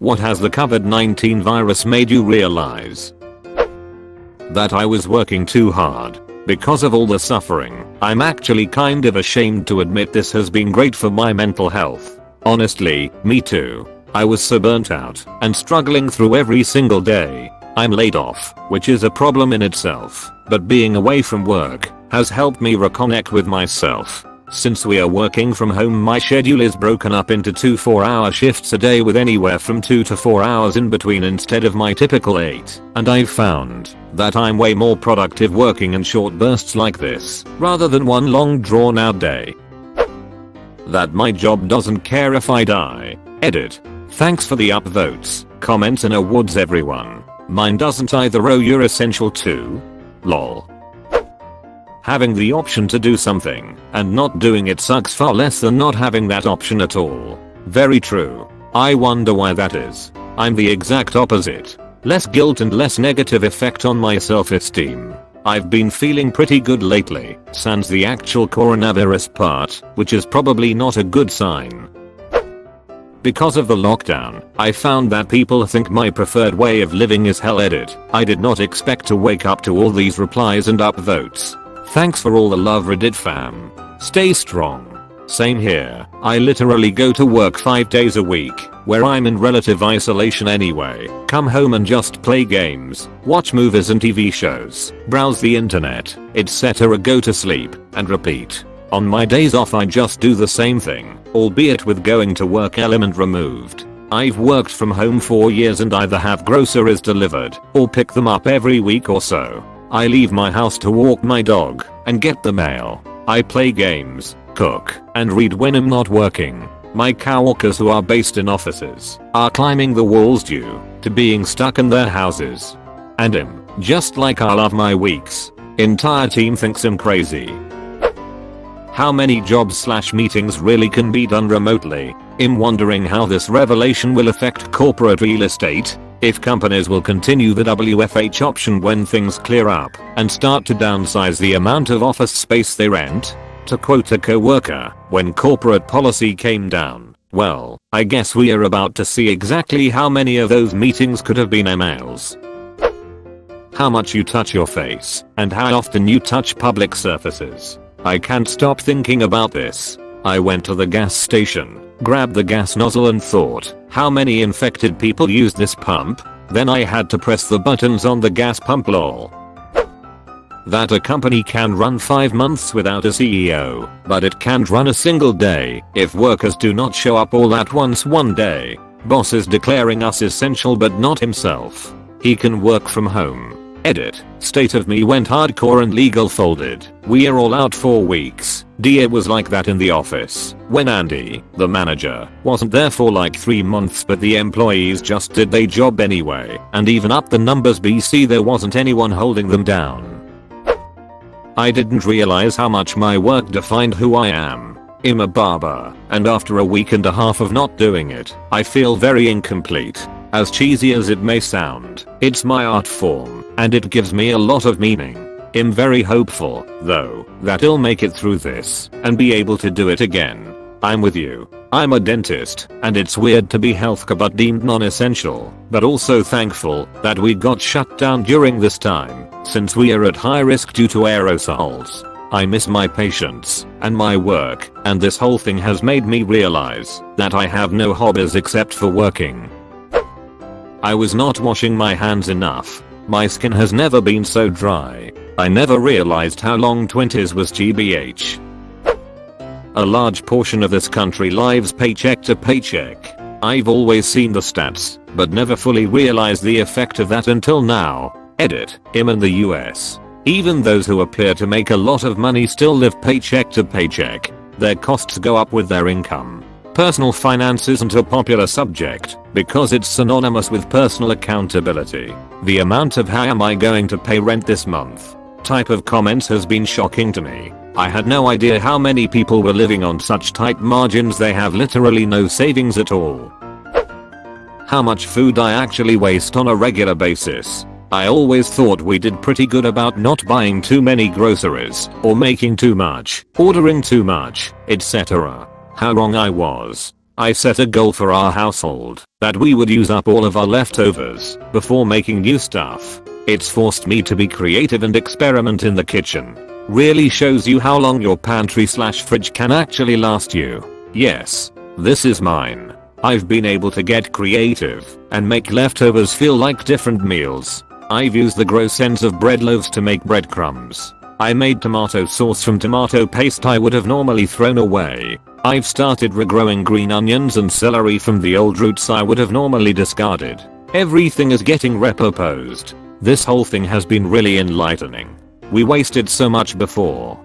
What has the COVID-19 virus made you realize? That I was working too hard. Because of all the suffering, I'm actually kind of ashamed to admit this has been great for my mental health. Honestly, me too. I was so burnt out and struggling through every single day. I'm laid off, which is a problem in itself, but being away from work has helped me reconnect with myself. Since we are working from home, my schedule is broken up into 2 4-hour shifts a day with anywhere from 2 to 4 hours in between instead of my typical 8, and I've found that I'm way more productive working in short bursts like this, rather than one long drawn out day. That my job doesn't care if I die. Edit. Thanks for the upvotes, comments and awards everyone. Mine doesn't either. Oh, you're essential too? Lol. Having the option to do something and not doing it sucks far less than not having that option at all. Very true. I wonder why that is. I'm the exact opposite. Less guilt and less negative effect on my self-esteem. I've been feeling pretty good lately, sans the actual coronavirus part, which is probably not a good sign. Because of the lockdown, I found that people think my preferred way of living is hell. Edit. I did not expect to wake up to all these replies and upvotes. Thanks for all the love, Reddit fam. Stay strong. Same here. I literally go to work 5 days a week, where I'm in relative isolation anyway. Come home and just play games, watch movies and TV shows, browse the internet, etc. Go to sleep, and repeat. On my days off I just do the same thing, albeit with going to work element removed. I've worked from home 4 years and either have groceries delivered or pick them up every week or so. I leave my house to walk my dog and get the mail. I play games, cook, and read when I'm not working. My coworkers who are based in offices are climbing the walls due to being stuck in their houses. And just like I love my weeks, entire team thinks I'm crazy. How many jobs/meetings really can be done remotely? I'm wondering how this revelation will affect corporate real estate. If companies will continue the WFH option when things clear up and start to downsize the amount of office space they rent. To quote a coworker, when corporate policy came down, well, I guess we are about to see exactly how many of those meetings could have been emails. How much you touch your face and how often you touch public surfaces. I can't stop thinking about this. I went to the gas station, grabbed the gas nozzle and thought, how many infected people use this pump? Then I had to press the buttons on the gas pump. Lol. That a company can run 5 months without a CEO, but it can't run a single day if workers do not show up all at once one day. Boss is declaring us essential but not himself. He can work from home. Edit. State of me went hardcore and legal folded. We are all out 4 weeks. It was like that in the office when Andy, the manager, wasn't there for like 3 months, but the employees just did their job anyway, and even up the numbers BC there wasn't anyone holding them down. I didn't realize how much my work defined who I am. I'm a barber, and after a week and a half of not doing it, I feel very incomplete. As cheesy as it may sound, it's my art form, and it gives me a lot of meaning. I'm very hopeful, though, that I'll make it through this and be able to do it again. I'm with you. I'm a dentist, and it's weird to be healthcare but deemed non-essential, but also thankful that we got shut down during this time, since we are at high risk due to aerosols. I miss my patients and my work, and this whole thing has made me realize that I have no hobbies except for working. I was not washing my hands enough. My skin has never been so dry. I never realized how long 20s was GBH. A large portion of this country lives paycheck to paycheck. I've always seen the stats, but never fully realized the effect of that until now. Edit. I'm in the US. Even those who appear to make a lot of money still live paycheck to paycheck. Their costs go up with their income. Personal finance isn't a popular subject because it's synonymous with personal accountability. The amount of how am I going to pay rent this month type of comments has been shocking to me. I had no idea how many people were living on such tight margins they have literally no savings at all. How much food I actually waste on a regular basis. I always thought we did pretty good about not buying too many groceries or making too much, ordering too much, etc. How wrong I was. I set a goal for our household that we would use up all of our leftovers before making new stuff. It's forced me to be creative and experiment in the kitchen. Really shows you how long your pantry/fridge can actually last you. Yes, this is mine. I've been able to get creative and make leftovers feel like different meals. I've used the gross ends of bread loaves to make breadcrumbs. I made tomato sauce from tomato paste I would have normally thrown away. I've started regrowing green onions and celery from the old roots I would have normally discarded. Everything is getting repurposed. This whole thing has been really enlightening. We wasted so much before.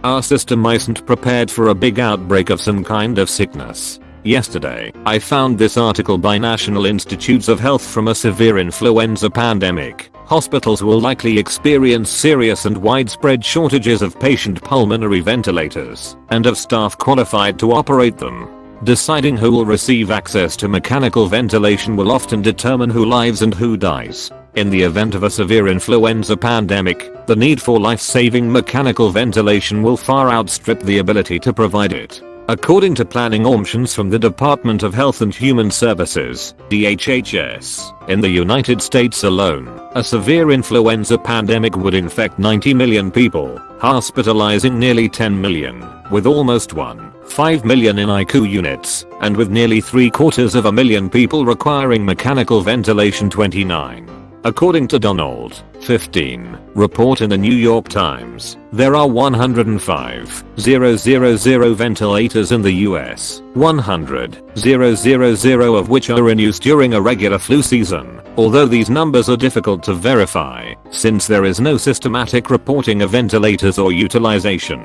Our system isn't prepared for a big outbreak of some kind of sickness. Yesterday, I found this article by National Institutes of Health from a severe influenza pandemic. Hospitals will likely experience serious and widespread shortages of patient pulmonary ventilators and of staff qualified to operate them. Deciding who will receive access to mechanical ventilation will often determine who lives and who dies. In the event of a severe influenza pandemic, the need for life-saving mechanical ventilation will far outstrip the ability to provide it. According to planning options from the Department of Health and Human Services, DHHS, in the United States alone, a severe influenza pandemic would infect 90 million people, hospitalizing nearly 10 million, with almost 1.5 million in ICU units, and with nearly 750,000 people requiring mechanical ventilation. 29. According to Donald, 15, report in the New York Times, there are 105,000 ventilators in the US, 100,000 of which are in use during a regular flu season, although these numbers are difficult to verify, since there is no systematic reporting of ventilators or utilization.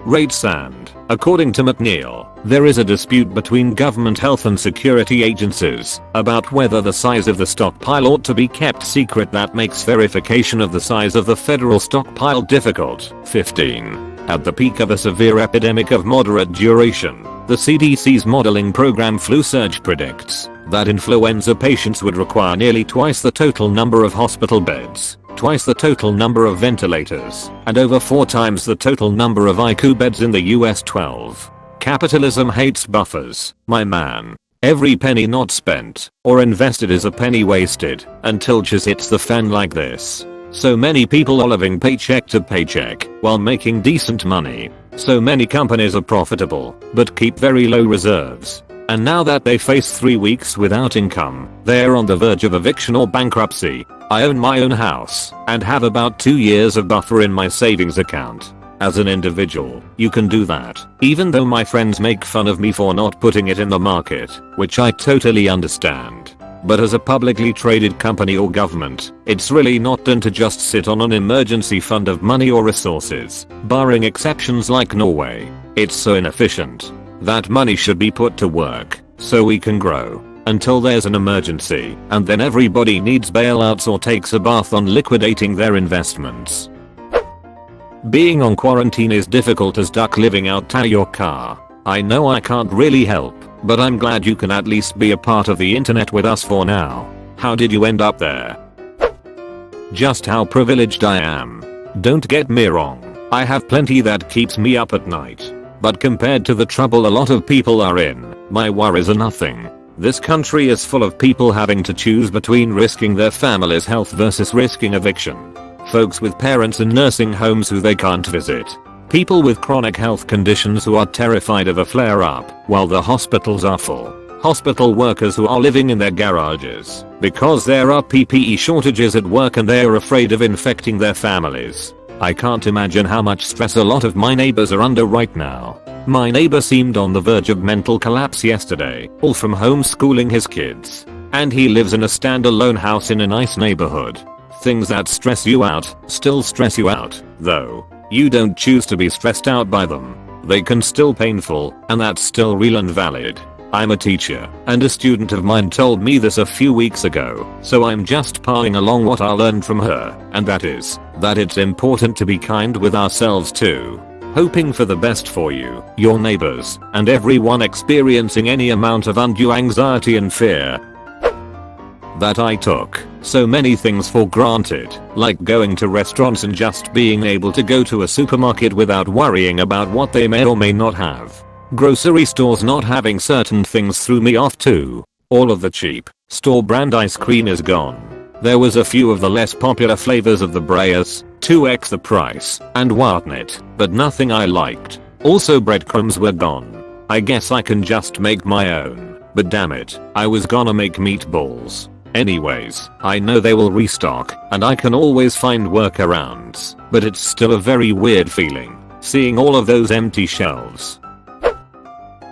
Rates and, according to McNeil, there is a dispute between government health and security agencies about whether the size of the stockpile ought to be kept secret. That makes verification of the size of the federal stockpile difficult. 15. At the peak of a severe epidemic of moderate duration, the CDC's modeling program Flu Surge predicts that influenza patients would require nearly twice the total number of hospital beds, twice the total number of ventilators, and over 4 times the total number of ICU beds in the US. 12. Capitalism hates buffers, my man. Every penny not spent or invested is a penny wasted until just hits the fan like this. So many people are living paycheck to paycheck while making decent money. So many companies are profitable but keep very low reserves. And now that they face 3 weeks without income, they're on the verge of eviction or bankruptcy. I own my own house and have about 2 years of buffer in my savings account. As an individual, you can do that, even though my friends make fun of me for not putting it in the market, which I totally understand. But as a publicly traded company or government, it's really not done to just sit on an emergency fund of money or resources, barring exceptions like Norway. It's so inefficient. That money should be put to work, so we can grow, until there's an emergency, and then everybody needs bailouts or takes a bath on liquidating their investments. Being on quarantine is difficult as duck living out your car. I know I can't really help, but I'm glad you can at least be a part of the internet with us for now. How did you end up there? Just how privileged I am. Don't get me wrong, I have plenty that keeps me up at night. But compared to the trouble a lot of people are in, my worries are nothing. This country is full of people having to choose between risking their family's health versus risking eviction. Folks with parents in nursing homes who they can't visit. People with chronic health conditions who are terrified of a flare-up while the hospitals are full. Hospital workers who are living in their garages because there are PPE shortages at work and they are afraid of infecting their families. I can't imagine how much stress a lot of my neighbors are under right now. My neighbor seemed on the verge of mental collapse yesterday, all from homeschooling his kids. And he lives in a standalone house in a nice neighborhood. Things that stress you out still stress you out, though. You don't choose to be stressed out by them. They can still painful, and that's still real and valid. I'm a teacher, and a student of mine told me this a few weeks ago, so I'm just passing along what I learned from her, and that is, that it's important to be kind with ourselves too. Hoping for the best for you, your neighbors, and everyone experiencing any amount of undue anxiety and fear. That I took so many things for granted, like going to restaurants and just being able to go to a supermarket without worrying about what they may or may not have. Grocery stores not having certain things threw me off too. All of the cheap, store brand ice cream is gone. There was a few of the less popular flavors of the Breyers, 2x the price, and whatnot, but nothing I liked. Also breadcrumbs were gone. I guess I can just make my own, but damn it, I was gonna make meatballs. Anyways, I know they will restock, and I can always find workarounds, but it's still a very weird feeling, seeing all of those empty shelves.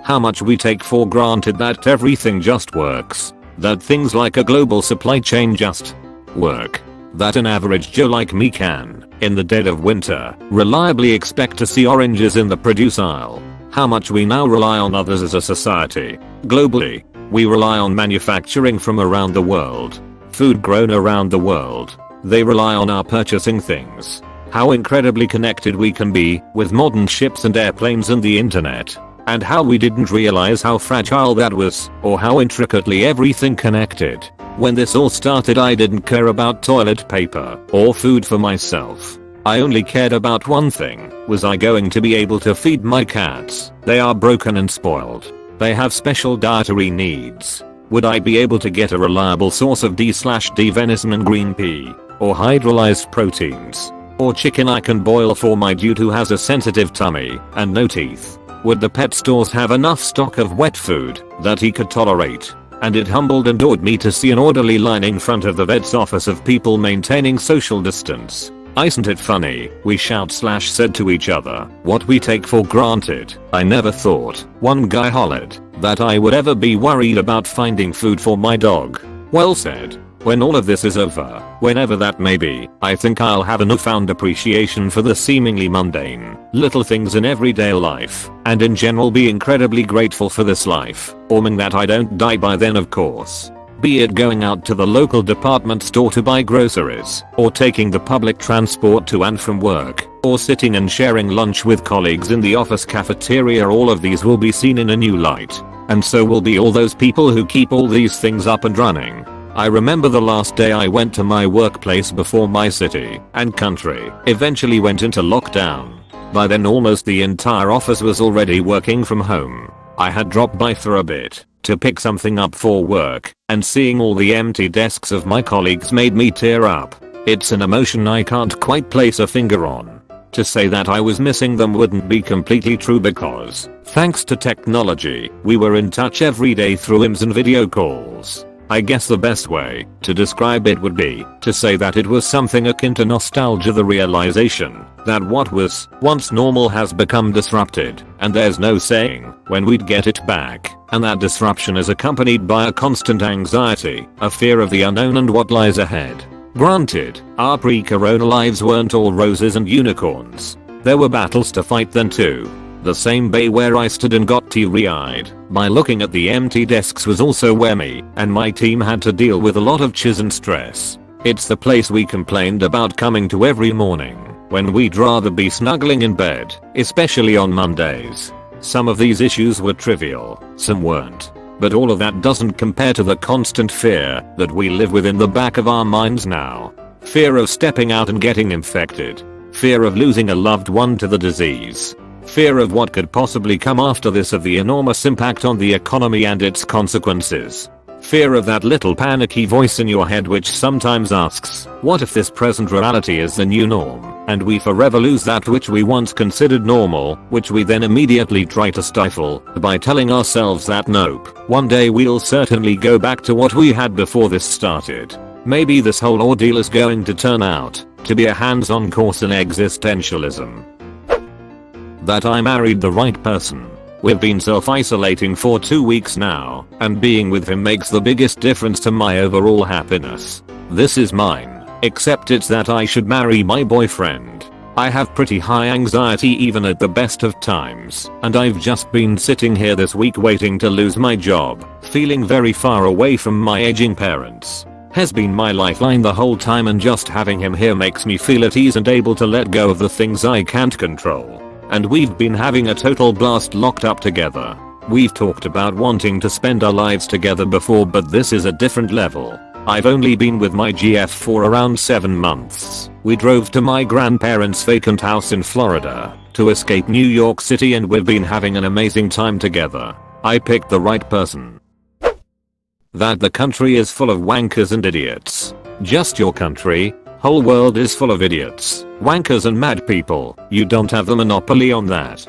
How much we take for granted that everything just works. That things like a global supply chain just work. That an average Joe like me can, in the dead of winter, reliably expect to see oranges in the produce aisle. How much we now rely on others as a society. Globally, we rely on manufacturing from around the world. Food grown around the world. They rely on our purchasing things. How incredibly connected we can be with modern ships and airplanes and the internet. And how we didn't realize how fragile that was, or how intricately everything connected. When this all started, I didn't care about toilet paper or food for myself. I only cared about one thing. Was I going to be able to feed my cats? They are broken and spoiled. They have special dietary needs. Would I be able to get a reliable source of D/D venison and green pea? Or hydrolyzed proteins? Or chicken I can boil for my dude who has a sensitive tummy and no teeth? Would the pet stores have enough stock of wet food that he could tolerate? And it humbled and awed me to see an orderly line in front of the vet's office of people maintaining social distance. Isn't it funny? We shout/said to each other what we take for granted. I never thought, one guy hollered, that I would ever be worried about finding food for my dog. Well said. When all of this is over, whenever that may be, I think I'll have a newfound appreciation for the seemingly mundane, little things in everyday life, and in general be incredibly grateful for this life, assuming that I don't die by then of course. Be it going out to the local department store to buy groceries, or taking the public transport to and from work, or sitting and sharing lunch with colleagues in the office cafeteria, all of these will be seen in a new light. And so will be all those people who keep all these things up and running. I remember the last day I went to my workplace before my city and country eventually went into lockdown. By then almost the entire office was already working from home. I had dropped by for a bit to pick something up for work, and seeing all the empty desks of my colleagues made me tear up. It's an emotion I can't quite place a finger on. To say that I was missing them wouldn't be completely true because, thanks to technology, we were in touch every day through IMs and video calls. I guess the best way to describe it would be to say that it was something akin to nostalgia, the realization that what was once normal has become disrupted, and there's no saying when we'd get it back, and that disruption is accompanied by a constant anxiety, a fear of the unknown and what lies ahead. Granted, our pre-corona lives weren't all roses and unicorns. There were battles to fight then too. The same bay where I stood and got teary-eyed by looking at the empty desks was also where me and my team had to deal with a lot of chiz and stress. It's the place we complained about coming to every morning when we'd rather be snuggling in bed, especially on Mondays. Some of these issues were trivial, some weren't. But all of that doesn't compare to the constant fear that we live with in the back of our minds now. Fear of stepping out and getting infected. Fear of losing a loved one to the disease. Fear of what could possibly come after this, of the enormous impact on the economy and its consequences. Fear of that little panicky voice in your head which sometimes asks, what if this present reality is the new norm, and we forever lose that which we once considered normal, which we then immediately try to stifle by telling ourselves that nope, one day we'll certainly go back to what we had before this started. Maybe this whole ordeal is going to turn out to be a hands-on course in existentialism. That I married the right person. We've been self-isolating for 2 weeks now, and being with him makes the biggest difference to my overall happiness. This is mine, except it's that I should marry my boyfriend. I have pretty high anxiety even at the best of times, and I've just been sitting here this week waiting to lose my job, feeling very far away from my aging parents. Has been my lifeline the whole time, and just having him here makes me feel at ease and able to let go of the things I can't control. And we've been having a total blast locked up together. We've talked about wanting to spend our lives together before, but this is a different level. I've only been with my GF for around 7 months. We drove to my grandparents' vacant house in Florida to escape New York City, and we've been having an amazing time together. I picked the right person. That the country is full of wankers and idiots. Just your country. Whole world is full of idiots, wankers and mad people. You don't have the monopoly on that.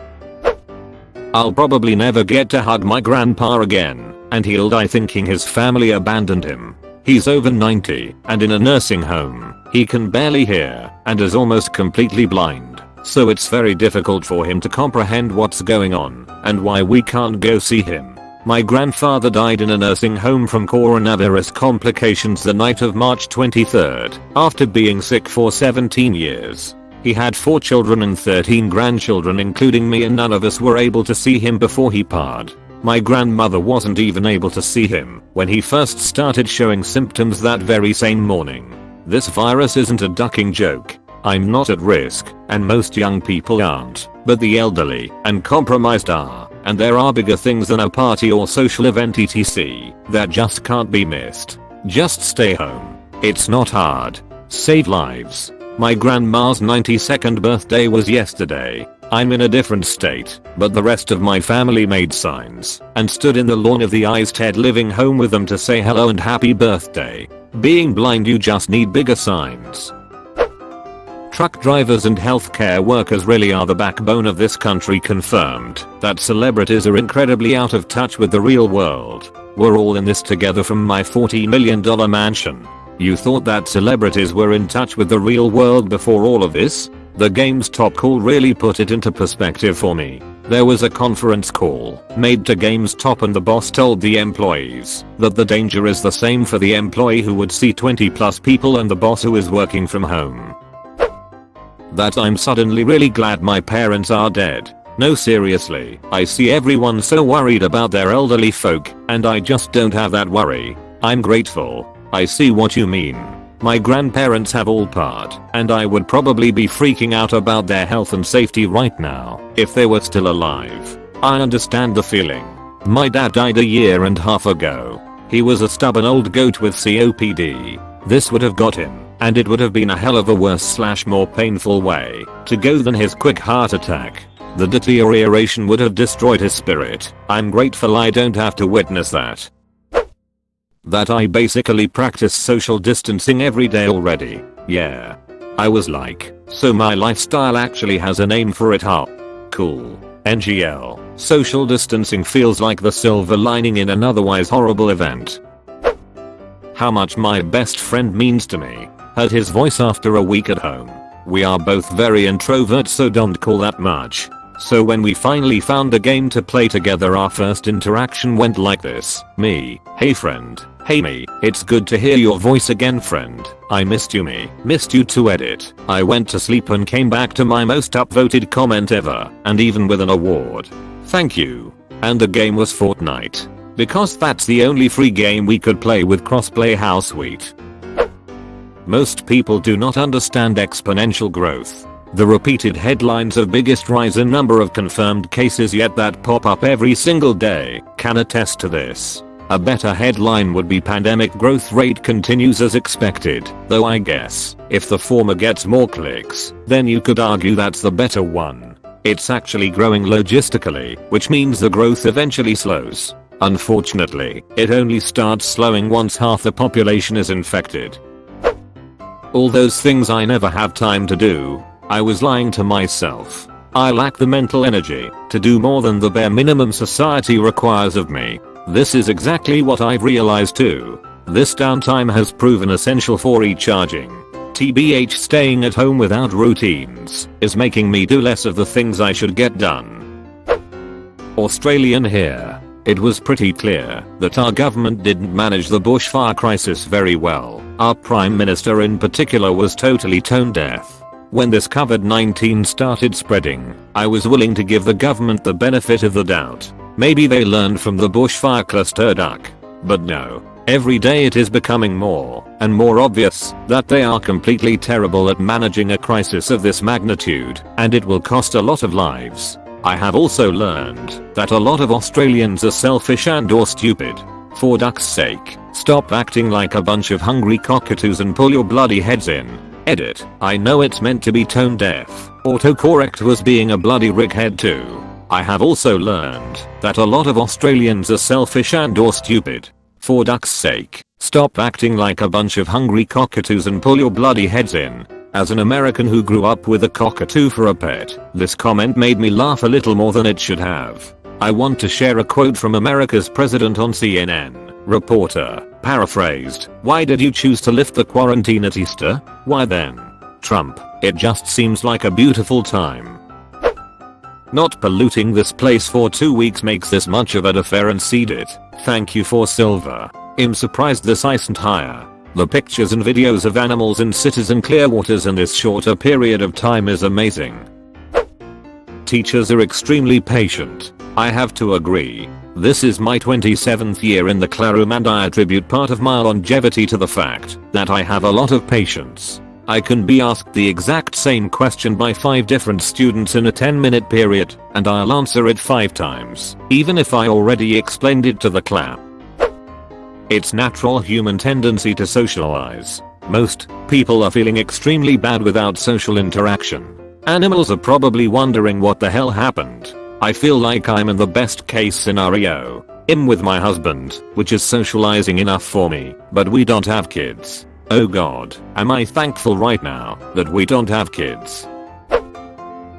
I'll probably never get to hug my grandpa again, and he'll die thinking his family abandoned him. He's over 90 and in a nursing home. He can barely hear and is almost completely blind, so it's very difficult for him to comprehend what's going on and why we can't go see him. My grandfather died in a nursing home from coronavirus complications the night of March 23rd, after being sick for 17 years. He had 4 children and 13 grandchildren including me, and none of us were able to see him before he passed. My grandmother wasn't even able to see him when he first started showing symptoms that very same morning. This virus isn't a ducking joke. I'm not at risk, and most young people aren't, but the elderly and compromised are. And there are bigger things than a party or social event etc. that just can't be missed. Just stay home. It's not hard. Save lives. My grandma's 92nd birthday was yesterday. I'm in a different state, but the rest of my family made signs and stood in the lawn of the Ted living home with them to say hello and happy birthday. Being blind, you just need bigger signs. Truck drivers and healthcare workers really are the backbone of this country. Confirmed that celebrities are incredibly out of touch with the real world. We're all in this together from my $40 million mansion. You thought that celebrities were in touch with the real world before all of this? The GameStop call really put it into perspective for me. There was a conference call made to GameStop, and the boss told the employees that the danger is the same for the employee who would see 20+ people and the boss who is working from home. That I'm suddenly really glad my parents are dead. No, seriously, I see everyone so worried about their elderly folk, and I just don't have that worry. I'm grateful. I see what you mean. My grandparents have all passed, and I would probably be freaking out about their health and safety right now if they were still alive. I understand the feeling. My dad died a year and a half ago. He was a stubborn old goat with COPD. This would have got him, and it would have been a hell of a worse / more painful way to go than his quick heart attack. The deterioration would have destroyed his spirit. I'm grateful I don't have to witness that. That I basically practice social distancing every day already. Yeah. I was like, so my lifestyle actually has a name for it, huh? Cool. NGL. Social distancing feels like the silver lining in an otherwise horrible event. How much my best friend means to me. Heard his voice after a week at home. We are both very introverts, so don't call that much. So when we finally found a game to play together, our first interaction went like this. Me, hey friend. Hey me, it's good to hear your voice again friend. I missed you me. Missed you too edit. I went to sleep and came back to my most upvoted comment ever, and even with an award. Thank you. And the game was Fortnite. Because that's the only free game we could play with crossplay. How sweet. Most people do not understand exponential growth. The repeated headlines of biggest rise in number of confirmed cases yet that pop up every single day can attest to this. A better headline would be pandemic growth rate continues as expected, though I guess if the former gets more clicks, then you could argue that's the better one. It's actually growing logistically, which means the growth eventually slows. Unfortunately, it only starts slowing once half the population is infected. All those things I never have time to do. I was lying to myself. I lack the mental energy to do more than the bare minimum society requires of me. This is exactly what I've realized too. This downtime has proven essential for recharging. TBH, staying at home without routines is making me do less of the things I should get done. Australian here. It was pretty clear that our government didn't manage the bushfire crisis very well. Our Prime Minister in particular was totally tone deaf. When this COVID-19 started spreading, I was willing to give the government the benefit of the doubt. Maybe they learned from the bushfire cluster duck. But no. Every day it is becoming more and more obvious that they are completely terrible at managing a crisis of this magnitude, and it will cost a lot of lives. I have also learned that a lot of Australians are selfish and/or stupid. For duck's sake, stop acting like a bunch of hungry cockatoos and pull your bloody heads in. Edit. I know it's meant to be tone deaf. Autocorrect was being a bloody rickhead too. I have also learned that a lot of Australians are selfish and/or stupid. For duck's sake, stop acting like a bunch of hungry cockatoos and pull your bloody heads in. As an American who grew up with a cockatoo for a pet, this comment made me laugh a little more than it should have. I want to share a quote from America's president on CNN. Reporter, paraphrased, "Why did you choose to lift the quarantine at Easter? Why then? Trump, it just seems like a beautiful time. Not polluting this place for 2 weeks makes this much of a difference. It. Thank you for silver. I'm surprised this isn't higher. The pictures and videos of animals in cities and clear waters in this shorter period of time is amazing. Teachers are extremely patient. I have to agree. This is my 27th year in the classroom and I attribute part of my longevity to the fact that I have a lot of patience. I can be asked the exact same question by 5 different students in a 10-minute period, and I'll answer it 5 times, even if I already explained it to the class. It's natural human tendency to socialize. Most people are feeling extremely bad without social interaction. Animals are probably wondering what the hell happened. I feel like I'm in the best case scenario. I'm with my husband, which is socializing enough for me, but we don't have kids. Oh god, am I thankful right now that we don't have kids.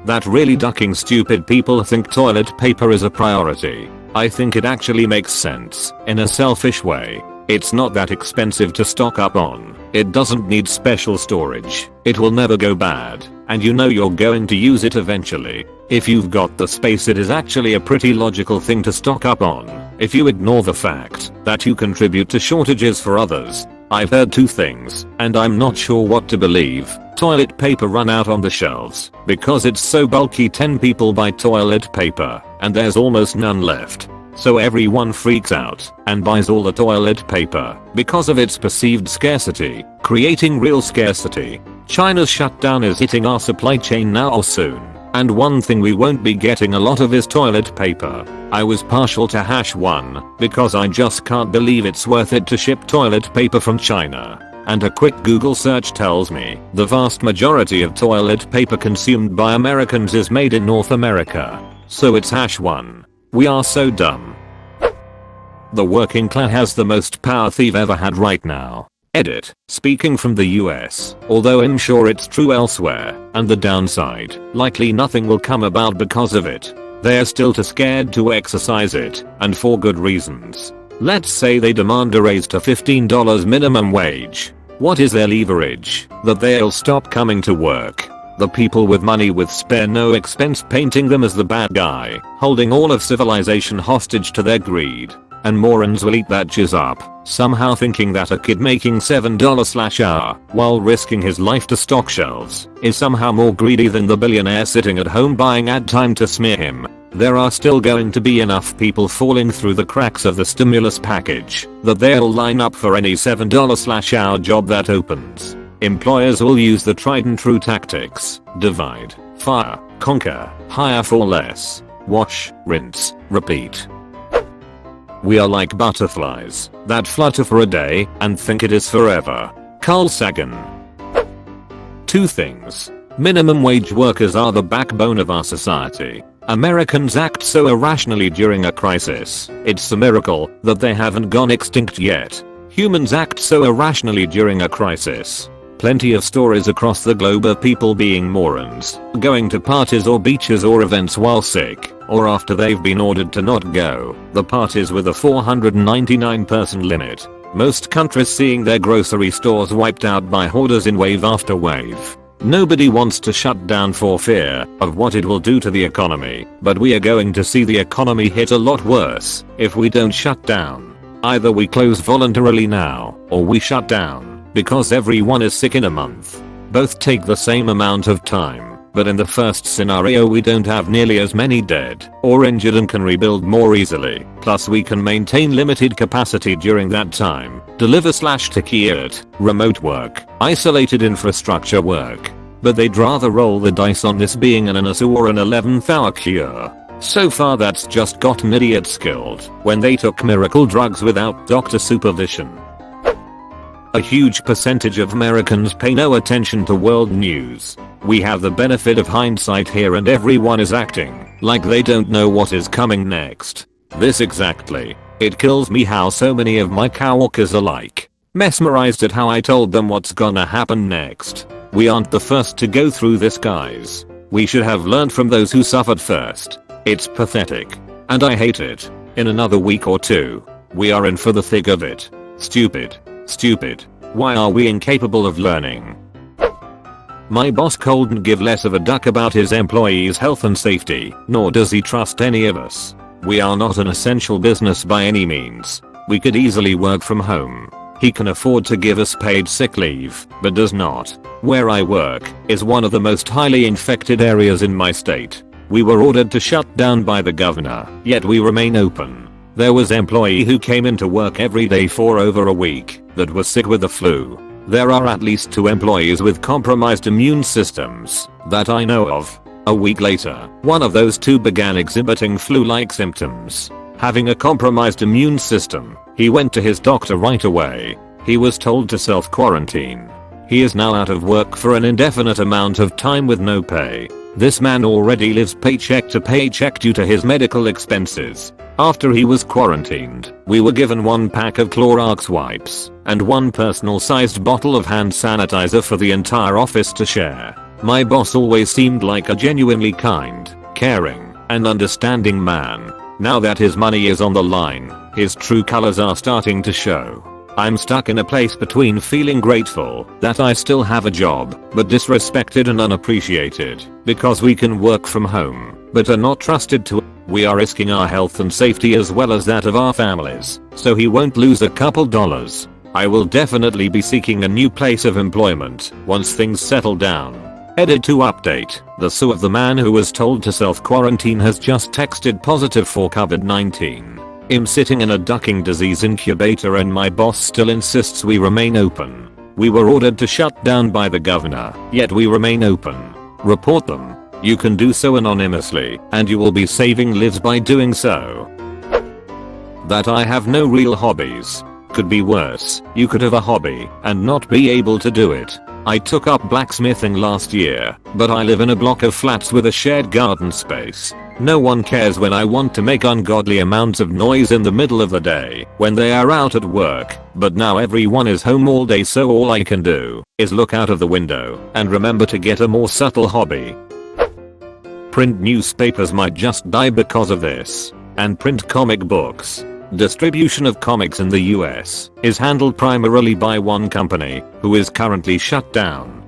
That really ducking stupid people think toilet paper is a priority. I think it actually makes sense, in a selfish way. It's not that expensive to stock up on. It doesn't need special storage. It will never go bad, and you know you're going to use it eventually. If you've got the space, it is actually a pretty logical thing to stock up on, if you ignore the fact that you contribute to shortages for others. I've heard 2 things, and I'm not sure what to believe. Toilet paper run out on the shelves because it's so bulky. 10 people buy toilet paper and there's almost none left. So everyone freaks out and buys all the toilet paper because of its perceived scarcity, creating real scarcity. China's shutdown is hitting our supply chain now or soon. And one thing we won't be getting a lot of is toilet paper. I was partial to #1 because I just can't believe it's worth it to ship toilet paper from China. And a quick Google search tells me the vast majority of toilet paper consumed by Americans is made in North America. So it's #1. We are so dumb. The working class has the most power they've ever had right now. Edit. Speaking from the US, although I'm sure it's true elsewhere, and the downside, likely nothing will come about because of it. They're still too scared to exercise it, and for good reasons. Let's say they demand a raise to $15 minimum wage. What is their leverage? That they'll stop coming to work. The people with money with spare no expense painting them as the bad guy, holding all of civilization hostage to their greed. And morons will eat that jizz up, somehow thinking that a kid making $7/hour while risking his life to stock shelves is somehow more greedy than the billionaire sitting at home buying ad time to smear him. There are still going to be enough people falling through the cracks of the stimulus package that they'll line up for any $7/hour job that opens. Employers will use the tried and true tactics: divide, fire, conquer, hire for less, wash, rinse, repeat. We are like butterflies that flutter for a day and think it is forever. Carl Sagan. 2 things. Minimum wage workers are the backbone of our society. Americans act so irrationally during a crisis. It's a miracle that they haven't gone extinct yet. Humans act so irrationally during a crisis. Plenty of stories across the globe of people being morons, going to parties or beaches or events while sick, or after they've been ordered to not go. The parties with a 499 person limit. Most countries seeing their grocery stores wiped out by hoarders in wave after wave. Nobody wants to shut down for fear of what it will do to the economy, but we are going to see the economy hit a lot worse if we don't shut down. Either we close voluntarily now, or we shut down because everyone is sick in a month. Both take the same amount of time, but in the first scenario we don't have nearly as many dead or injured and can rebuild more easily. Plus we can maintain limited capacity during that time, deliver/take it, remote work, isolated infrastructure work. But they'd rather roll the dice on this being an illness or an 11th hour cure. So far that's just gotten idiots killed when they took miracle drugs without doctor supervision. A huge percentage of Americans pay no attention to world news. We have the benefit of hindsight here and everyone is acting like they don't know what is coming next. This exactly. It kills me how so many of my coworkers are like mesmerized at how I told them what's gonna happen next. We aren't the first to go through this, guys. We should have learned from those who suffered first. It's pathetic. And I hate it. In another week or two, we are in for the thick of it. Stupid. Stupid. Why are we incapable of learning? My boss couldn't give less of a duck about his employees' health and safety, nor does he trust any of us. We are not an essential business by any means. We could easily work from home. He can afford to give us paid sick leave, but does not. Where I work is one of the most highly infected areas in my state. We were ordered to shut down by the governor, yet we remain open. There was an employee who came into work every day for over a week that was sick with the flu. There are at least 2 employees with compromised immune systems that I know of. A week later, one of those 2 began exhibiting flu-like symptoms. Having a compromised immune system, he went to his doctor right away. He was told to self-quarantine. He is now out of work for an indefinite amount of time with no pay. This man already lives paycheck to paycheck due to his medical expenses. After he was quarantined, we were given 1 pack of Clorox wipes and 1 personal-sized bottle of hand sanitizer for the entire office to share. My boss always seemed like a genuinely kind, caring, and understanding man. Now that his money is on the line, his true colors are starting to show. I'm stuck in a place between feeling grateful that I still have a job, but disrespected and unappreciated because we can work from home, but are not trusted to. We are risking our health and safety as well as that of our families, so he won't lose a couple dollars. I will definitely be seeking a new place of employment once things settle down. Edit to update. The SU of the man who was told to self-quarantine has just texted positive for COVID-19. I'm sitting in a ducking disease incubator and my boss still insists we remain open. We were ordered to shut down by the governor, yet we remain open. Report them. You can do so anonymously, and you will be saving lives by doing so. That I have no real hobbies. Could be worse. You could have a hobby and not be able to do it. I took up blacksmithing last year, but I live in a block of flats with a shared garden space. No one cares when I want to make ungodly amounts of noise in the middle of the day when they are out at work, but now everyone is home all day, so all I can do is look out of the window and remember to get a more subtle hobby. Print newspapers might just die because of this, and print comic books. Distribution of comics in the US is handled primarily by one company, who is currently shut down.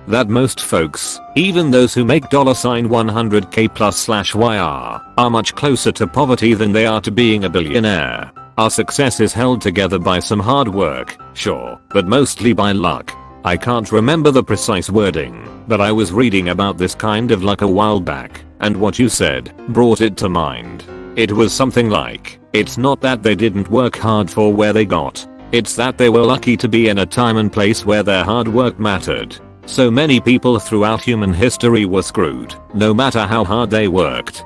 That most folks, even those who make $100k plus/YR, are much closer to poverty than they are to being a billionaire. Our success is held together by some hard work, sure, but mostly by luck. I can't remember the precise wording, but I was reading about this kind of luck a while back, and what you said brought it to mind. It was something like, it's not that they didn't work hard for where they got, it's that they were lucky to be in a time and place where their hard work mattered. So many people throughout human history were screwed, no matter how hard they worked.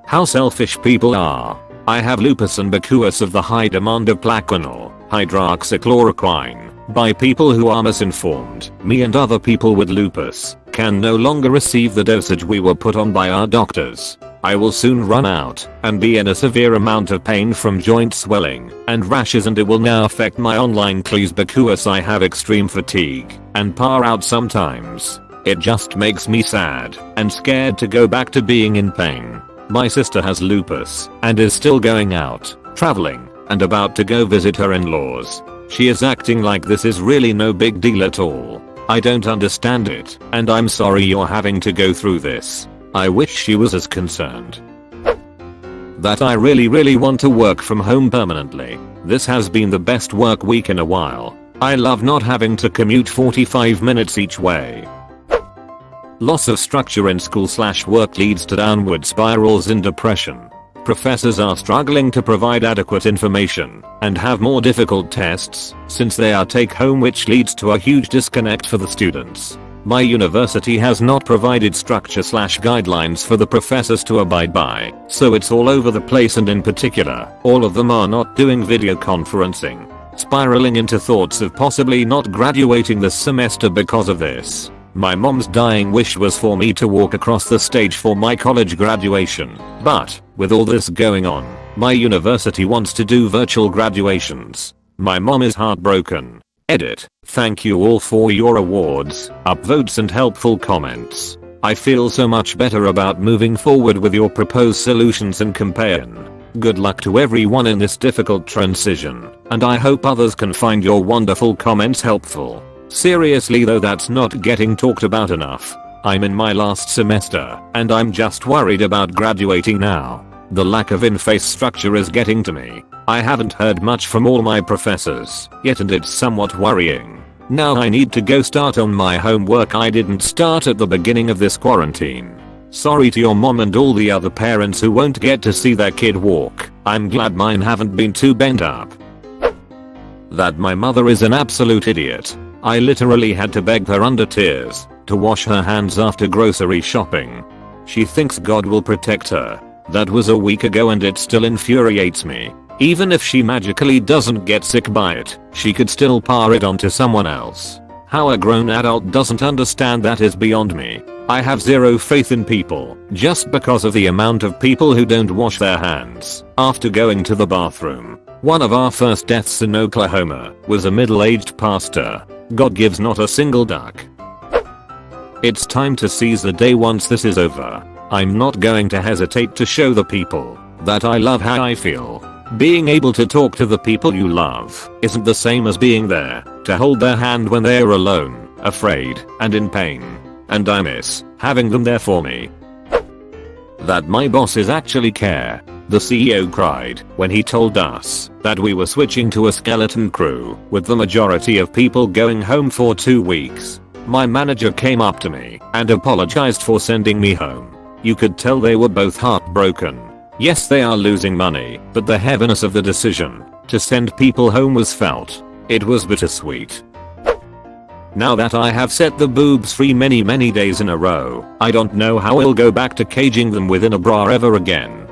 How selfish people are. I have lupus and because of the high demand of Plaquenil, hydroxychloroquine, by people who are misinformed, me and other people with lupus can no longer receive the dosage we were put on by our doctors. I will soon run out and be in a severe amount of pain from joint swelling and rashes, and it will now affect my online clues because I have extreme fatigue and par out sometimes. It just makes me sad and scared to go back to being in pain. My sister has lupus and is still going out, traveling, and about to go visit her in-laws. She is acting like this is really no big deal at all. I don't understand it, and I'm sorry you're having to go through this. I wish she was as concerned. That I really want to work from home permanently. This has been the best work week in a while. I love not having to commute 45 minutes each way. Loss of structure in school/work leads to downward spirals in depression. Professors are struggling to provide adequate information and have more difficult tests since they are take home, which leads to a huge disconnect for the students. My university has not provided structure/guidelines for the professors to abide by, so it's all over the place, and in particular, all of them are not doing video conferencing. spiraling into thoughts of possibly not graduating this semester because of this. My mom's dying wish was for me to walk across the stage for my college graduation, but with all this going on, my university wants to do virtual graduations. My mom is heartbroken. Edit. Thank you all for your awards, upvotes and helpful comments. I feel so much better about moving forward with your proposed solutions and campaign. Good luck to everyone in this difficult transition, and I hope others can find your wonderful comments helpful. Seriously though, that's not getting talked about enough. I'm in my last semester, and I'm just worried about graduating now. The lack of in-face structure is getting to me. I haven't heard much from all my professors yet, and it's somewhat worrying. Now I need to go start on my homework I didn't start at the beginning of this quarantine. Sorry to your mom and all the other parents who won't get to see their kid walk. I'm glad mine haven't been too bent up. That my mother is an absolute idiot. I literally had to beg her under tears to wash her hands after grocery shopping. She thinks God will protect her. That was a week ago and it still infuriates me. Even if she magically doesn't get sick by it, she could still par it on to someone else. How a grown adult doesn't understand that is beyond me. I have zero faith in people just because of the amount of people who don't wash their hands after going to the bathroom. One of our first deaths in Oklahoma was a middle-aged pastor. God gives not a single duck. It's time to seize the day once this is over. I'm not going to hesitate to show the people that I love how I feel. Being able to talk to the people you love isn't the same as being there to hold their hand when they're alone, afraid, and in pain. And I miss having them there for me. That my bosses actually care. The CEO cried when he told us that we were switching to a skeleton crew, with the majority of people going home for 2 weeks. My manager came up to me and apologized for sending me home. You could tell they were both heartbroken. Yes, they are losing money, but the heaviness of the decision to send people home was felt. It was bittersweet. Now that I have set the boobs free many days in a row, I don't know how I'll go back to caging them within a bra ever again.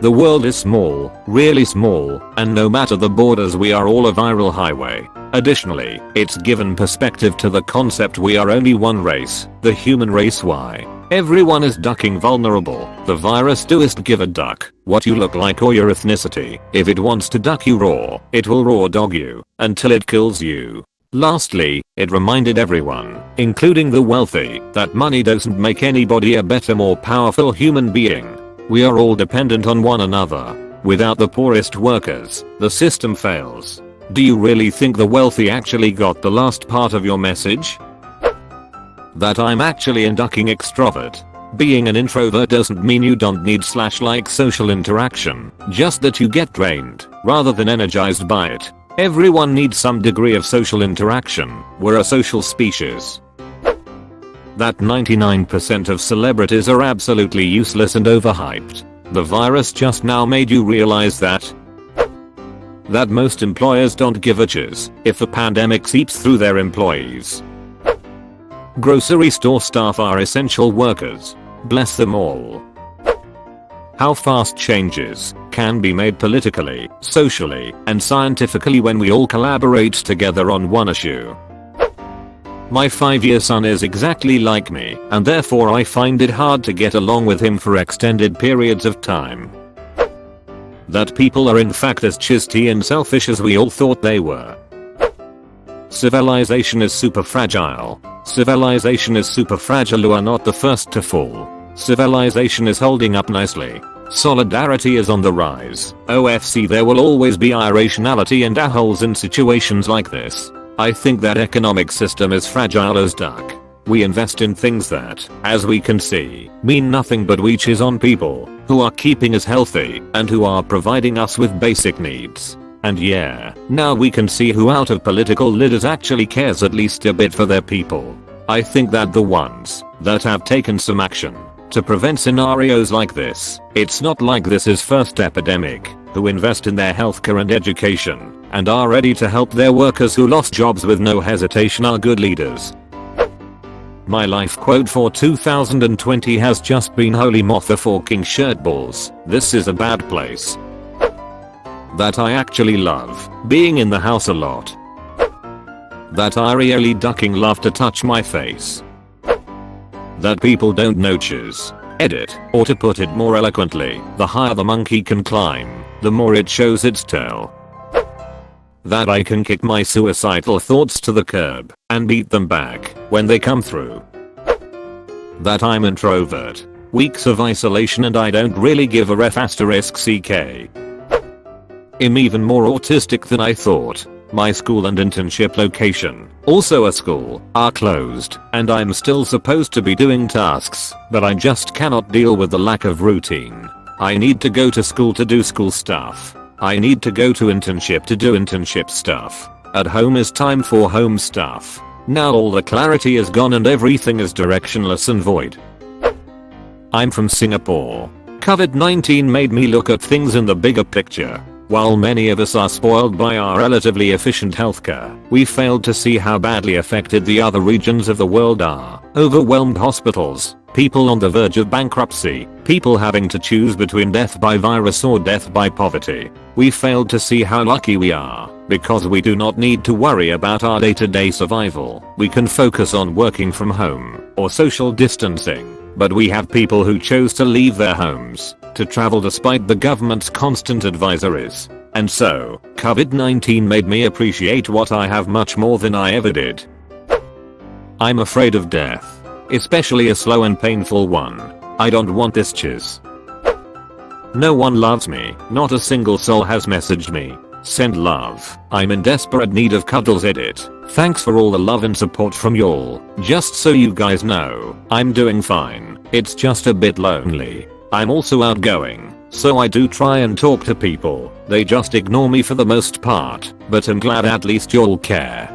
The world is small, really small, and no matter the borders we are all a viral highway. Additionally, it's given perspective to the concept we are only one race, the human race. Why? Everyone is ducking vulnerable. The virus doesn't give a duck what you look like or your ethnicity. If it wants to duck you raw, it will raw dog you until it kills you. Lastly, it reminded everyone, including the wealthy, that money doesn't make anybody a better, more powerful human being. We are all dependent on one another. Without the poorest workers, the system fails. Do you really think the wealthy actually got the last part of your message? That I'm actually a ducking extrovert. Being an introvert doesn't mean you don't need / like social interaction, just that you get drained rather than energized by it. Everyone needs some degree of social interaction. We're a social species. That 99% of celebrities are absolutely useless and overhyped. The virus just now made you realize that most employers don't give a chiz if the pandemic seeps through their employees. Grocery store staff are essential workers. Bless them all. How fast changes can be made politically, socially, and scientifically when we all collaborate together on one issue. My 5-year son is exactly like me, and therefore I find it hard to get along with him for extended periods of time. That people are in fact as chisty and selfish as we all thought they were. Civilization is super fragile. Civilization is super fragile. You are not the first to fall. Civilization is holding up nicely. Solidarity is on the rise. OFC, there will always be irrationality and assholes in situations like this. I think that economic system is fragile as duck. We invest in things that, as we can see, mean nothing but leeches on people who are keeping us healthy and who are providing us with basic needs. And yeah, now we can see who out of political leaders actually cares at least a bit for their people. I think that the ones that have taken some action to prevent scenarios like this, it's not like this is first epidemic, who invest in their healthcare and education and are ready to help their workers who lost jobs with no hesitation are good leaders. My life quote for 2020 has just been holy mother for king shirt balls. This is a bad place. That I actually love being in the house a lot. That I really ducking love to touch my face. That people don't notice. Edit, or to put it more eloquently, the higher the monkey can climb, the more it shows its tail. That I can kick my suicidal thoughts to the curb and beat them back when they come through. That I'm introvert. Weeks of isolation and I don't really give a ref *ck. I'm even more autistic than I thought. My school and internship location, also a school, are closed, and I'm still supposed to be doing tasks, but I just cannot deal with the lack of routine. I need to go to school to do school stuff. I need to go to internship to do internship stuff. At home is time for home stuff. Now all the clarity is gone and everything is directionless and void. I'm from Singapore. COVID-19 made me look at things in the bigger picture. While many of us are spoiled by our relatively efficient healthcare, we failed to see how badly affected the other regions of the world are. Overwhelmed hospitals, people on the verge of bankruptcy, people having to choose between death by virus or death by poverty. We failed to see how lucky we are, because we do not need to worry about our day-to-day survival. We can focus on working from home or social distancing. But we have people who chose to leave their homes to travel despite the government's constant advisories. And so, COVID-19 made me appreciate what I have much more than I ever did. I'm afraid of death. Especially a slow and painful one. I don't want this chiz. No one loves me. Not a single soul has messaged me. Send love. I'm in desperate need of cuddles. Edit. Thanks for all the love and support from y'all. Just so you guys know, I'm doing fine. It's just a bit lonely. I'm also outgoing, so I do try and talk to people. They just ignore me for the most part, but I'm glad at least y'all care.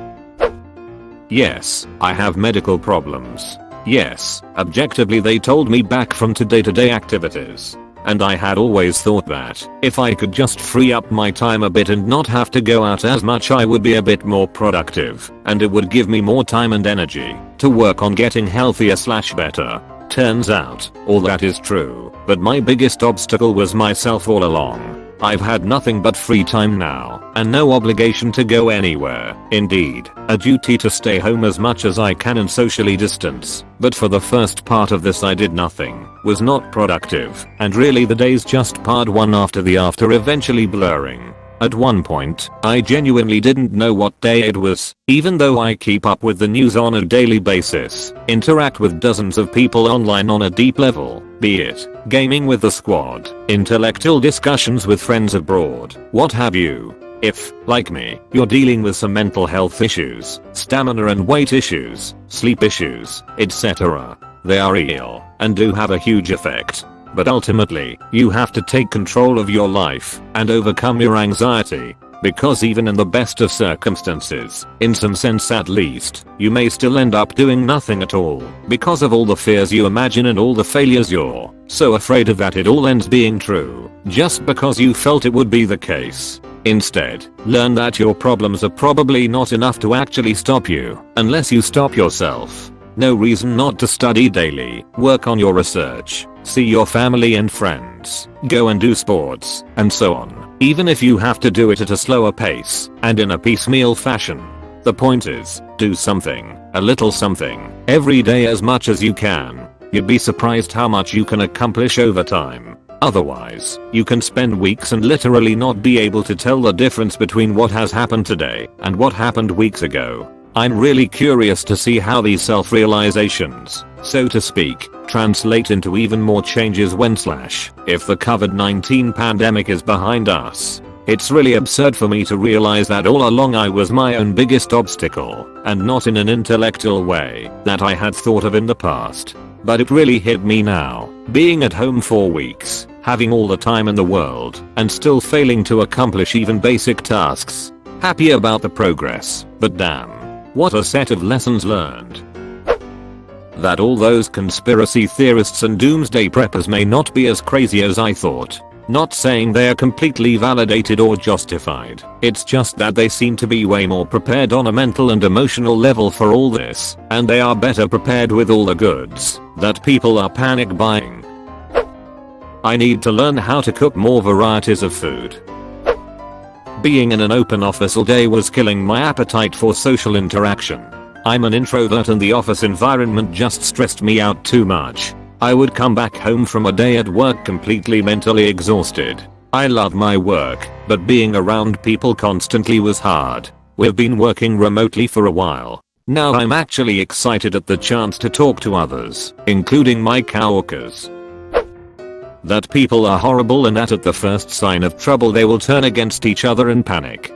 Yes, I have medical problems. Yes, objectively they told me back from day-to-day activities. And I had always thought that if I could just free up my time a bit and not have to go out as much, I would be a bit more productive, and it would give me more time and energy to work on getting healthier/better. Turns out, all that is true, but my biggest obstacle was myself all along. I've had nothing but free time now, and no obligation to go anywhere. Indeed, a duty to stay home as much as I can and socially distance. But for the first part of this I did nothing, was not productive, and really the days just piled one after the after, eventually blurring. At one point, I genuinely didn't know what day it was, even though I keep up with the news on a daily basis, interact with dozens of people online on a deep level, be it gaming with the squad, intellectual discussions with friends abroad, what have you. If, like me, you're dealing with some mental health issues, stamina and weight issues, sleep issues, etc., they are real and do have a huge effect. But ultimately, you have to take control of your life and overcome your anxiety, because even in the best of circumstances, in some sense at least, you may still end up doing nothing at all because of all the fears you imagine and all the failures you're so afraid of that it all ends being true just because you felt it would be the case. Instead, learn that your problems are probably not enough to actually stop you unless you stop yourself. No reason not to study daily, work on your research, see your family and friends, go and do sports, and so on, even if you have to do it at a slower pace and in a piecemeal fashion. The point is, do something, a little something, every day as much as you can. You'd be surprised how much you can accomplish over time. Otherwise, you can spend weeks and literally not be able to tell the difference between what has happened today and what happened weeks ago. I'm really curious to see how these self-realizations, so to speak, translate into even more changes when/if the COVID-19 pandemic is behind us. It's really absurd for me to realize that all along I was my own biggest obstacle, and not in an intellectual way that I had thought of in the past. But it really hit me now, being at home for weeks, having all the time in the world, and still failing to accomplish even basic tasks. Happy about the progress, but damn. What a set of lessons learned. That all those conspiracy theorists and doomsday preppers may not be as crazy as I thought. Not saying they are completely validated or justified. It's just that they seem to be way more prepared on a mental and emotional level for all this, and they are better prepared with all the goods that people are panic buying. I need to learn how to cook more varieties of food. Being in an open office all day was killing my appetite for social interaction. I'm an introvert and the office environment just stressed me out too much. I would come back home from a day at work completely mentally exhausted. I love my work, but being around people constantly was hard. We've been working remotely for a while. Now I'm actually excited at the chance to talk to others, including my coworkers. That people are horrible and that at the first sign of trouble they will turn against each other and panic.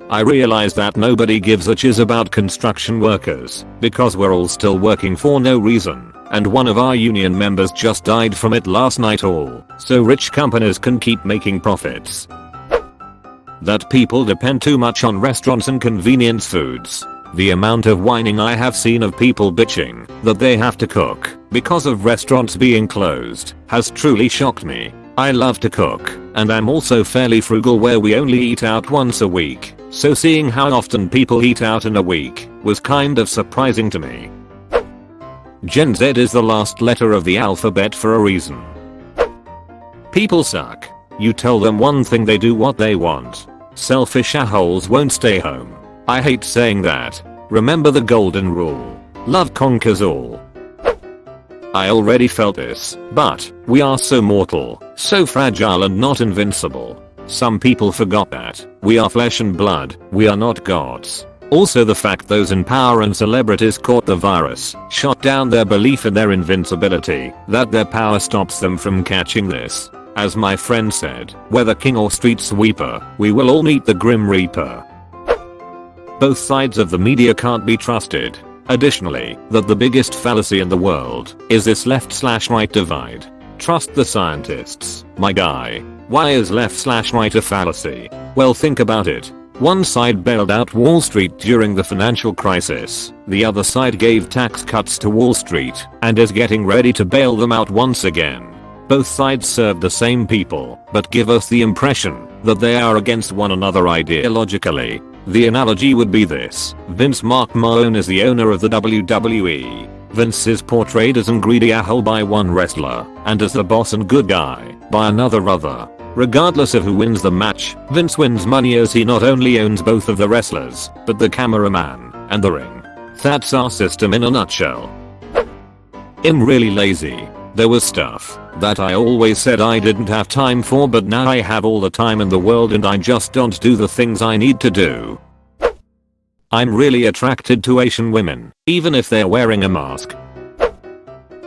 I realize that nobody gives a chiz about construction workers because we're all still working for no reason, and one of our union members just died from it last night all, so rich companies can keep making profits. That people depend too much on restaurants and convenience foods. The amount of whining I have seen of people bitching that they have to cook because of restaurants being closed has truly shocked me. I love to cook, and I'm also fairly frugal where we only eat out once a week, so seeing how often people eat out in a week was kind of surprising to me. Gen Z is the last letter of the alphabet for a reason. People suck. You tell them one thing, they do what they want. Selfish assholes won't stay home. I hate saying that. Remember the golden rule. Love conquers all. I already felt this, but we are so mortal, so fragile and not invincible. Some people forgot that. We are flesh and blood, we are not gods. Also the fact those in power and celebrities caught the virus shot down their belief in their invincibility, that their power stops them from catching this. As my friend said, whether king or street sweeper, we will all meet the Grim Reaper. Both sides of the media can't be trusted. Additionally, that the biggest fallacy in the world is this left/right divide. Trust the scientists, my guy. Why is left/right a fallacy? Well, think about it. One side bailed out Wall Street during the financial crisis. The other side gave tax cuts to Wall Street and is getting ready to bail them out once again. Both sides serve the same people, but give us the impression that they are against one another ideologically. The analogy would be this: Vince McMahon is the owner of the WWE. Vince is portrayed as a greedy asshole by one wrestler, and as the boss and good guy by another. Regardless of who wins the match, Vince wins money as he not only owns both of the wrestlers, but the cameraman and the ring. That's our system in a nutshell. I'm really lazy. There was stuff that I always said I didn't have time for, but now I have all the time in the world and I just don't do the things I need to do. I'm really attracted to Asian women, even if they're wearing a mask.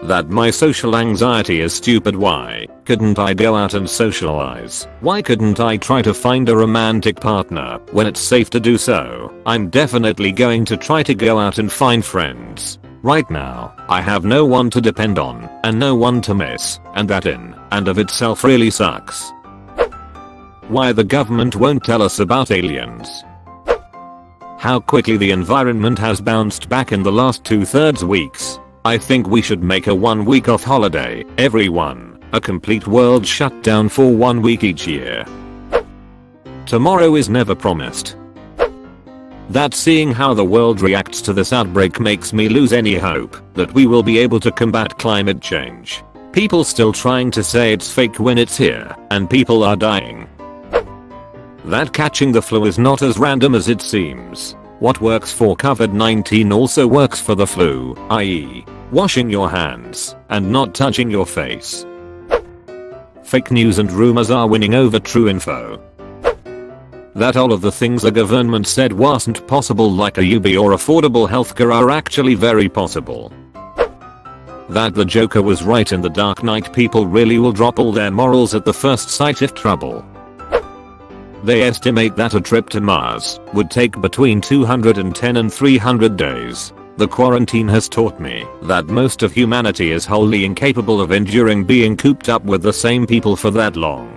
That my social anxiety is stupid. Why couldn't I go out and socialize? Why couldn't I try to find a romantic partner when it's safe to do so? I'm definitely going to try to go out and find friends. Right now, I have no one to depend on and no one to miss, and that in and of itself really sucks. Why the government won't tell us about aliens? How quickly the environment has bounced back in the last 2/3 weeks. I think we should make a 1 week off holiday, everyone. A complete world shutdown for 1 week each year. Tomorrow is never promised. That seeing how the world reacts to this outbreak makes me lose any hope that we will be able to combat climate change. People still trying to say it's fake when it's here, and people are dying. That catching the flu is not as random as it seems. What works for COVID-19 also works for the flu, i.e., washing your hands and not touching your face. Fake news and rumors are winning over true info. That all of the things the government said wasn't possible, like a UB or affordable healthcare, are actually very possible. That the Joker was right in The Dark Knight. People really will drop all their morals at the first sight of trouble. They estimate that a trip to Mars would take between 210 and 300 days. The quarantine has taught me that most of humanity is wholly incapable of enduring being cooped up with the same people for that long.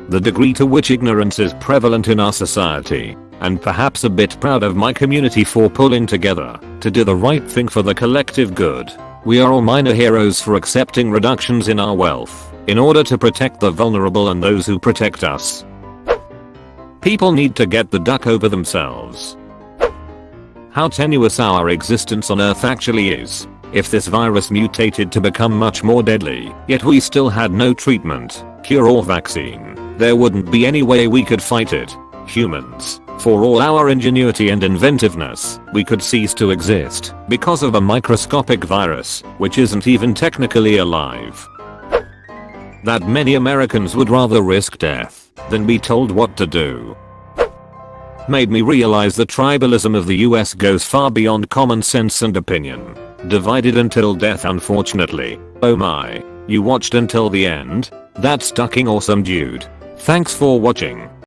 The degree to which ignorance is prevalent in our society, and perhaps a bit proud of my community for pulling together to do the right thing for the collective good. We are all minor heroes for accepting reductions in our wealth in order to protect the vulnerable and those who protect us. People need to get the duck over themselves. How tenuous our existence on Earth actually is. If this virus mutated to become much more deadly, yet we still had no treatment, cure or vaccine, there wouldn't be any way we could fight it. Humans, for all our ingenuity and inventiveness, we could cease to exist because of a microscopic virus, which isn't even technically alive. That many Americans would rather risk death than be told what to do made me realize the tribalism of the US goes far beyond common sense and opinion. Divided until death, unfortunately. Oh my, you watched until the end? That's fucking awesome, dude. Thanks for watching.